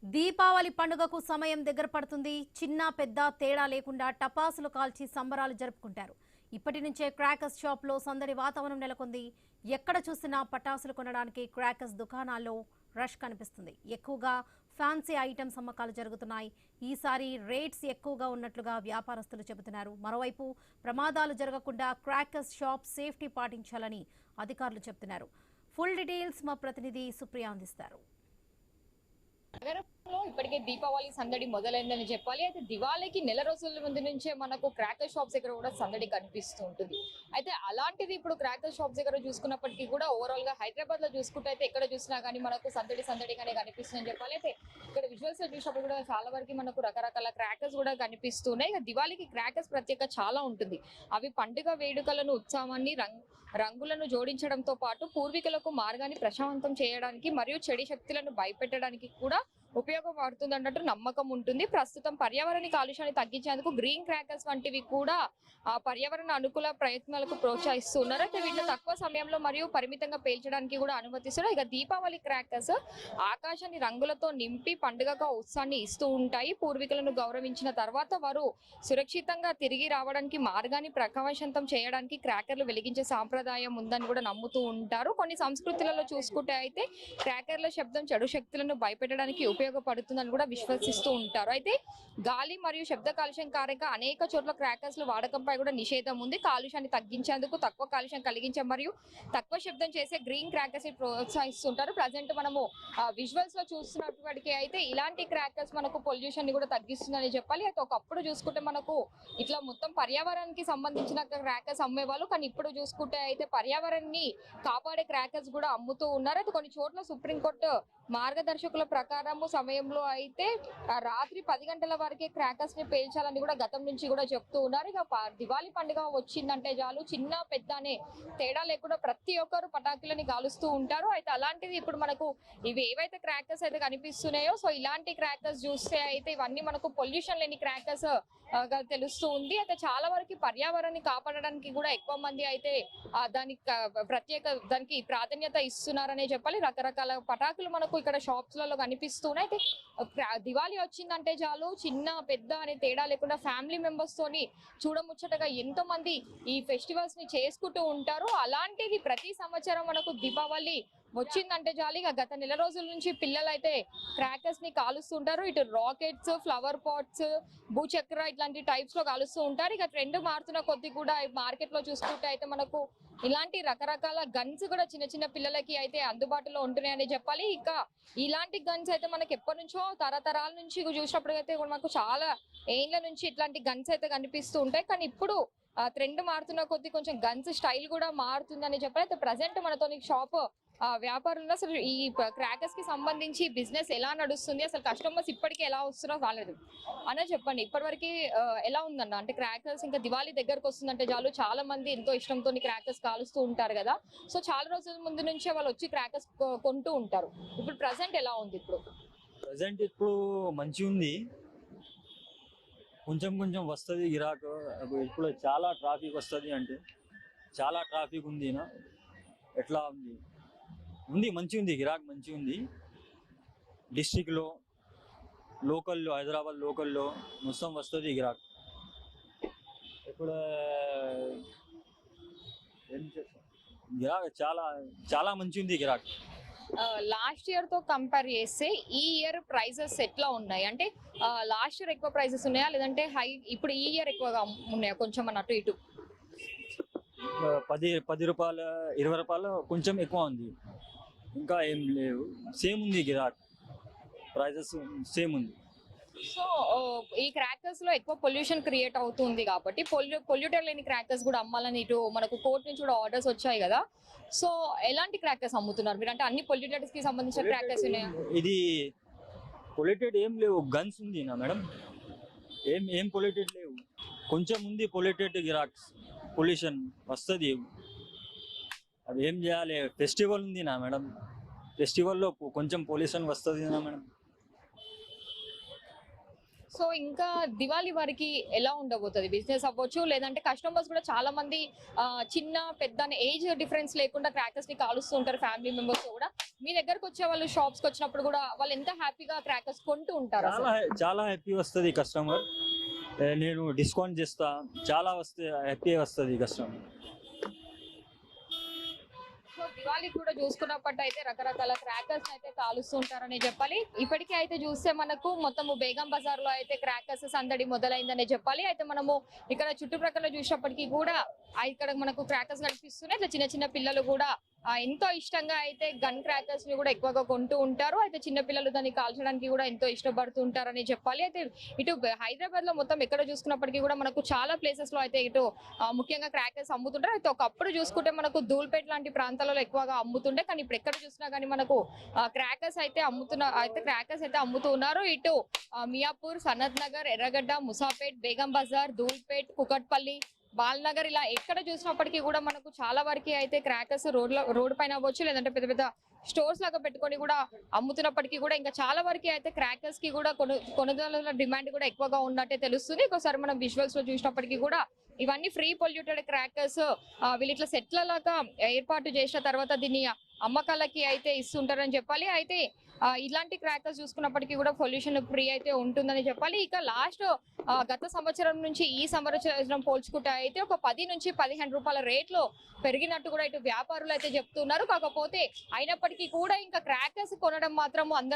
దీపావళి పండుగకు సమయం దగ్గర పడుతుంది. చిన్న పెద్ద తేడా లేకుండా టపాసులు కాల్చి సంబరాలు జరుపుకుంటారు. ఇప్పటి నుంచే క్రాకర్స్ షాప్లో సందడి వాతావరణం నెలకొంది. ఎక్కడ చూసినా పటాసులు కొనడానికి క్రాకర్స్ దుకాణాల్లో రష్ కనిపిస్తుంది. ఎక్కువగా ఫ్యాన్సీ ఐటమ్స్ అమ్మకాలు జరుగుతున్నాయి. ఈసారి రేట్స్ ఎక్కువగా ఉన్నట్లుగా వ్యాపారస్తులు చెబుతున్నారు. మరోవైపు ప్రమాదాలు జరగకుండా క్రాకర్స్ షాప్ సేఫ్టీ పాటించాలని అధికారులు చెబుతున్నారు. ఫుల్ డీటెయిల్స్ మా ప్రతినిధి సుప్రియ అందిస్తారు. నగరంలో ఇప్పటికే దీపావళి సందడి మొదలైందని చెప్పాలి. అయితే దివాళీకి నెల రోజుల ముందు నుంచే మనకు క్రాకర్ షాప్స్ దగ్గర కూడా సందడి కనిపిస్తూ ఉంటుంది. అయితే అలాంటిది ఇప్పుడు క్రాకర్ షాప్స్ దగ్గర చూసుకున్నప్పటికీ కూడా ఓవరాల్ గా హైదరాబాద్ లో చూసుకుంటే అయితే ఎక్కడ చూసినా కానీ మనకు సందడిగానే కనిపిస్తుందని చెప్పాలి. అయితే ఇక్కడ విజువల్స్ చూసినప్పుడు కూడా చాలా వరకు మనకు రకరకాల క్రాకర్స్ కూడా కనిపిస్తున్నాయి. ఇక దివాళీకి క్రాకర్స్ ప్రత్యేక చాలా ఉంటుంది. అవి పండుగ వేడుకలను ఉత్సాహాన్ని రంగులను జోడించడంతో పాటు పూర్వీకులకు మార్గాన్ని ప్రశాంతం చేయడానికి మరియు చెడు శక్తులను భయపెట్టడానికి కూడా ఉపయోగపడుతుంది అన్నట్టు నమ్మకం ఉంటుంది. ప్రస్తుతం పర్యావరణ కాలుష్యాన్ని తగ్గించేందుకు గ్రీన్ క్రాకర్స్ వంటివి కూడా పర్యావరణ అనుకూల ప్రయత్నాలకు ప్రోత్సహిస్తున్నారు. అయితే వీటిని తక్కువ సమయంలో మరియు పరిమితంగా పేల్చడానికి కూడా అనుమతిస్తున్నారు. ఇక దీపావళి క్రాకర్స్ ఆకాశాన్ని రంగులతో నింపి పండుగగా ఉత్సాహాన్ని ఇస్తూ ఉంటాయి. పూర్వీకులను గౌరవించిన తర్వాత వారు సురక్షితంగా తిరిగి రావడానికి మార్గాన్ని ప్రకాశవంతం చేయడానికి క్రాకర్లు వెలిగించే సాంప్రదాయం ఉందని కూడా నమ్ముతూ ఉంటారు. కొన్ని సంస్కృతులలో చూసుకుంటే అయితే క్రాకర్ల శబ్దం చెడు శక్తులను భయపెట్టడానికి ఉపయోగపడుతుందని కూడా విశ్వసిస్తూ ఉంటారు. అయితే గాలి మరియు శబ్ద కాలుష్యం కారణంగా అనేక చోట్ల క్రాకర్స్ వాడకంపై కూడా నిషేధం ఉంది. కాలుష్యాన్ని తగ్గించేందుకు తక్కువ కాలుష్యం కలిగించే మరియు తక్కువ శబ్దం చేసే గ్రీన్ క్రాకర్స్ ప్రోత్సహిస్తుంటారు. ప్రజెంట్ మనము విజువల్స్ లో చూస్తున్నప్పటికీ అయితే ఇలాంటి క్రాకర్స్ మనకు పొల్యూషన్ ని కూడా తగ్గిస్తుందని చెప్పాలి. అయితే ఒకప్పుడు చూసుకుంటే మనకు ఇట్లా మొత్తం పర్యావరణానికి సంబంధించిన క్రాకర్స్ అమ్మేవాళ్ళు, కానీ ఇప్పుడు చూసుకుంటే అయితే పర్యావరణాన్ని కాపాడే క్రాకర్స్ కూడా అమ్ముతూ ఉన్నారు. అయితే కొన్ని చోట్ల సుప్రీంకోర్టు మార్గదర్శకుల ప్రకారము సమయంలో అయితే రాత్రి 10 గంటల వరకే క్రాకర్స్ ని పేల్చాలని కూడా గతం నుంచి కూడా చెప్తూ ఉన్నారు. ఇక దివాళీ పండుగ వచ్చిందంటే చాలు చిన్న పెద్ద అనే తేడా లేకుండా ప్రతి ఒక్కరు పటాకులని కాలుస్తూ ఉంటారు. అయితే అలాంటిది ఇప్పుడు మనకు ఇవి ఏవైతే క్రాకర్స్ అయితే కనిపిస్తున్నాయో సో ఇలాంటి క్రాకర్స్ చూస్తే అయితే ఇవన్నీ మనకు పొల్యూషన్ లేని క్రాకర్స్ తెలుస్తూ ఉంది. అయితే చాలా వరకు పర్యావరణాన్ని కాపాడడానికి కూడా ఎక్కువ మంది అయితే దానికి ప్రాధాన్యత ఇస్తున్నారనే చెప్పాలి. రకరకాల పటాకులు మనకు ఇక్కడ షాప్స్ లలో కనిపిస్తున్నాయి. అయితే దివాళీ వచ్చిందంటే చాలు చిన్న పెద్ద అనే తేడా లేకుండా ఫ్యామిలీ మెంబర్స్ తోని చూడముచ్చటగా ఎంతో మంది ఈ ఫెస్టివల్స్ ని చేసుకుంటూ ఉంటారు. అలాంటిది ప్రతి సంవత్సరం మనకు దీపావళి వచ్చిందంటే చాలు ఇక గత నెల రోజుల నుంచి పిల్లలు అయితే క్రాకర్స్ ని కాలుస్తుంటారు. ఇటు రాకెట్స్, ఫ్లవర్ పాట్స్, భూచక్ర ఇట్లాంటి టైప్స్ లో కాలుస్తూ ఉంటారు. ఇక ట్రెండ్ మారుతున్న కొద్ది కూడా మార్కెట్ లో చూసుకుంటే అయితే మనకు ఇలాంటి రకరకాల గన్స్ కూడా చిన్న చిన్న పిల్లలకి అయితే అందుబాటులో ఉంటున్నాయని చెప్పాలి. ఇక ఇలాంటి గన్స్ అయితే మనకి ఎప్పటి నుంచో తరతరాల నుంచి చూసినప్పుడు అయితే మనకు చాలా ఏళ్ల నుంచి ఇట్లాంటి గన్స్ అయితే కనిపిస్తూ ఉంటాయి. కానీ ఇప్పుడు ట్రెండ్ మారుతున్న కొద్ది కొంచెం గన్స్ స్టైల్ కూడా మారుతుందని చెప్పాలి. అయితే ప్రజెంట్ మనతో షాప్ వ్యాపారంలో అసలు ఈ క్రాకర్స్ కి సంబంధించి బిజినెస్ ఎలా నడుస్తుంది, అసలు కస్టమర్స్ ఇప్పటికీ ఎలా వస్తున్నారో వాళ్ళది అన్న చెప్పండి. ఇప్పటివరకు ఎలా ఉందన్న? అంటే క్రాకర్స్ ఇంకా దివాళీ దగ్గరకు వస్తుందంటే చాలు చాలా మంది ఎంతో ఇష్టంతో క్రాకర్స్ కాలుస్తూ ఉంటారు కదా. సో చాలా రోజుల ముందు నుంచే వాళ్ళు వచ్చి క్రాకర్స్ కొంటూ ఉంటారు. ఇప్పుడు ప్రజెంట్ ఎలా ఉంది? ఇప్పుడు మంచి ఉంది, కొంచెం వస్తుంది గిరాకు. ఇప్పుడు చాలా ట్రాఫిక్ వస్తుంది, అంటే చాలా ట్రాఫిక్ ఉంది. ఎట్లా ఉంది మంచి ఉంది, గిరాక్ మంచి ఉంది. డిస్ట్రిక్ట్లో లోకల్లో, హైదరాబాద్ లోకల్లో మొత్తం వస్తుంది గిరాక్. ఇప్పుడు గిరాక్ చాలా మంచి ఉంది గిరాక్. లాస్ట్ ఇయర్ తో కంపేర్ చేస్తే ఈ ఇయర్ ప్రైజెస్ ఎట్లా ఉన్నాయి? అంటే లాస్ట్ ఇయర్ ఎక్కువ ప్రైజెస్ ఉన్నాయా లేదంటే ఇప్పుడు ఈ ఇయర్ ఎక్కువగా ఉన్నాయా? కొంచెం అన్నట్టు ఇటు 10 రూపాయలు 20 రూపాయలు కొంచెం ఎక్కువ ఉంది, ఇంకా ఏం లేవు. సేమ్ ఉంది గిరాక్, ప్రైజెస్ సేమ్ ఉంది. సో ఈ క్రాకర్స్ లో ఎక్కువ పొల్యూషన్ క్రియేట్ అవుతుంది కాబట్టి పొల్యూటర్ లేని క్రాకర్స్ కూడా అమ్మాలని ఇటు మనకు కోర్టు నుంచి కూడా ఆర్డర్స్ వచ్చాయి కదా. సో ఎలాంటి క్రాకర్స్ అమ్ముతున్నారు మీరు? అంటే అన్ని పొల్యూటర్స్ కి సంబంధించిన క్రాకర్స్ ఉన్నాయా? ఇది పొల్యూటెడ్ ఏం లేవు, గన్స్ ఉంది నా మేడం. ఏం పొల్యూటెడ్ లేవు, కొంచెం ఉంది పొల్యూటెడ్ గిరాక్స్. పొల్యూషన్ వస్తుంది, అది ఏం చేయాలి? ఫెస్టివల్ ఉంది నా మేడం, ఫెస్టివల్లో కొంచెం పొల్యూషన్ వస్తుంది నా మేడం. సో ఇంకా దివాళీ వరకు ఎలా ఉండబోతుంది బిజినెస్ అవ్వచ్చు? లేదంటే కస్టమర్స్ కూడా చాలా మంది చిన్న పెద్ద ఏజ్ డిఫరెన్స్ లేకుండా క్రాకర్స్ ని కాలుస్తూ ఉంటారు ఫ్యామిలీ మెంబర్స్ కూడా. మీ దగ్గరకు వచ్చే వాళ్ళు షాప్స్ కి వచ్చినప్పుడు కూడా వాళ్ళు ఎంత హ్యాపీగా క్రాకర్స్ కొంటూ ఉంటారు అసలు? చాలా హ్యాపీ వస్తుంది కస్టమర్. నేను డిస్కౌంట్ చేస్తా, చాలా హ్యాపీ వస్తుంది కస్టమర్. సో దివాళీ కూడా చూసుకున్నప్పుడు అయితే రకరకాల క్రాకర్స్ అయితే కాలుస్తూ ఉంటారని చెప్పాలి. ఇప్పటికే అయితే చూస్తే మనకు మొత్తము బేగం బజార్ లో అయితే క్రాకర్స్ సందడి మొదలైందనే చెప్పాలి. అయితే మనము ఇక్కడ చుట్టుప్రక్కల చూసినప్పటికీ కూడా ఇక్కడ మనకు క్రాకర్స్ కనిపిస్తున్నాయి. ఇట్లా చిన్న చిన్న పిల్లలు కూడా ఎంతో ఇష్టంగా అయితే గన్ క్రాకర్స్ ని కూడా ఎక్కువగా కొంటూ ఉంటారు. అయితే చిన్న పిల్లలు దాన్ని కాల్చడానికి కూడా ఎంతో ఇష్టపడుతూ ఉంటారని చెప్పాలి. అయితే ఇటు హైదరాబాద్ లో మొత్తం ఎక్కడ చూసుకున్నప్పటికీ కూడా మనకు చాలా ప్లేసెస్ లో అయితే ఇటు ముఖ్యంగా క్రాకర్స్ అమ్ముతుంటారు. అయితే ఒకప్పుడు చూసుకుంటే మనకు ధూల్పేట లాంటి ప్రాంతాలలో ఎక్కువగా అమ్ముతుండే, కానీ ఇప్పుడు ఎక్కడ చూసినా కానీ మనకు క్రాకర్స్ అయితే అమ్ముతూ ఉన్నారు. ఇటు మియాపూర్, సనత్ నగర్, ఎర్రగడ్డ, ముసాపేట్, బేగం బజార్, ధూల్పేట్, కుకట్పల్లి, బాల్నగర్ ఇలా ఎక్కడ చూసినప్పటికీ కూడా మనకు చాలా వరకు అయితే క్రాకర్స్ రోడ్ పైన అవ్వచ్చు, లేదంటే పెద్ద పెద్ద స్టోర్స్ లాగా పెట్టుకొని కూడా అమ్ముతున్నప్పటికీ కూడా ఇంకా చాలా వరకు అయితే క్రాకర్స్ కి కూడా కొనుగోలు డిమాండ్ కూడా ఎక్కువగా ఉన్నట్టే తెలుస్తుంది. ఒకసారి మనం విజువల్స్ లో చూసినప్పటికీ కూడా ఇవన్నీ ఫ్రీ పొల్యూటెడ్ క్రాకర్స్ వీళ్ళు ఇట్లా సెట్ల లాగా ఏర్పాటు చేసిన తర్వాత దీన్ని అమ్మకాలకి అయితే ఇస్తుంటారని చెప్పాలి. అయితే ఇలాంటి క్రాకర్స్ చూసుకున్నప్పటికీ కూడా పొల్యూషన్ ఫ్రీ అయితే ఉంటుందని చెప్పాలి. ఇక లాస్ట్ గత సంవత్సరం నుంచి ఈ సంవత్సరం పోల్చుకుంటే అయితే ఒక 10 నుంచి 15 రూపాయల రేట్లు పెరిగినట్టు కూడా ఇటు వ్యాపారులు అయితే చెప్తున్నారు. కాకపోతే అయినప్పటికీ కూడా ఇంకా క్రాకర్స్ కొనడం మాత్రం అందరూ